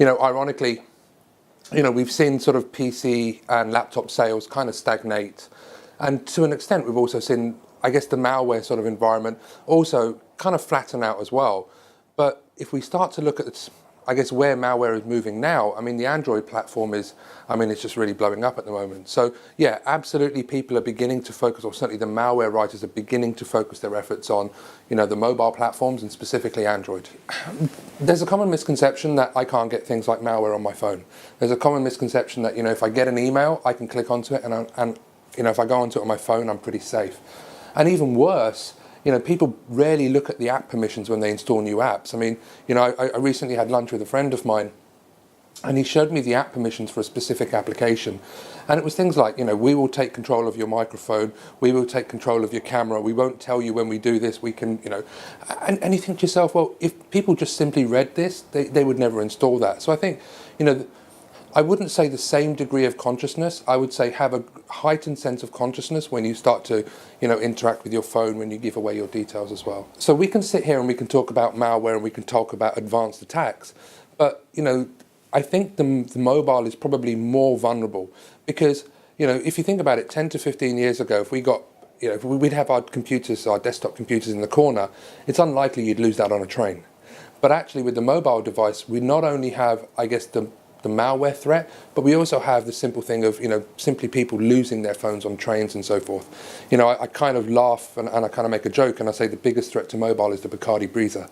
Ironically, we've seen sort of PC and laptop sales kind of stagnate. And to an extent, we've also seen, I guess, the malware sort of environment also kind of flatten out as well. But if we start to look at, I guess, where malware is moving now, I mean, the Android platform is, it's just really blowing up at the moment. So, yeah, absolutely people are beginning to focus, or certainly the malware writers are beginning to focus their efforts on, the mobile platforms and specifically Android. There's a common misconception that I can't get things like malware on my phone. There's a common misconception that, if I get an email, I can click onto it and if I go onto it on my phone, I'm pretty safe. And even worse, people rarely look at the app permissions when they install new apps. I recently had lunch with a friend of mine, and he showed me the app permissions for a specific application. And it was things like, we will take control of your microphone, we will take control of your camera, we won't tell you when we do this, we can, and you think to yourself, well, if people just simply read this, they would never install that. So I think, I wouldn't say the same degree of consciousness. I would say have a heightened sense of consciousness when you start to, interact with your phone, when you give away your details as well. So we can sit here and we can talk about malware and we can talk about advanced attacks, but, I think the mobile is probably more vulnerable because, if you think about it, 10 to 15 years ago, if we got, if we'd have our computers, our desktop computers in the corner, it's unlikely you'd lose that on a train. But actually with the mobile device, we not only have, I guess, the malware threat, but we also have the simple thing of, simply people losing their phones on trains and so forth. I kind of laugh and I kind of make a joke and I say the biggest threat to mobile is the Bacardi Breezer.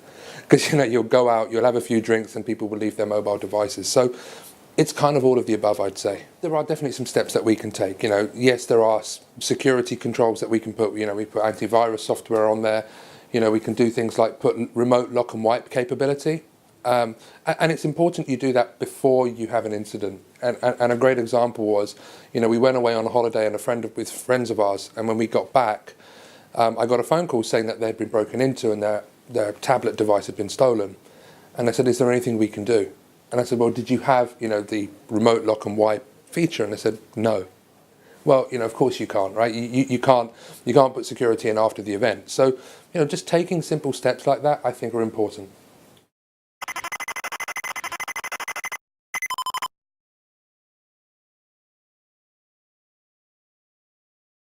Because, you'll go out, you'll have a few drinks and people will leave their mobile devices. So it's kind of all of the above, I'd say. There are definitely some steps that we can take. Yes, there are security controls that we can put, we put antivirus software on there. We can do things like put remote lock and wipe capability. And it's important you do that before you have an incident. And a great example was, we went away on a holiday and with friends of ours, and when we got back, I got a phone call saying that they'd been broken into and their tablet device had been stolen. And I said, is there anything we can do? And I said, well, did you have, the remote lock and wipe feature? And they said, no. Well, of course you can't, right? You can't put security in after the event. So, just taking simple steps like that, I think, are important.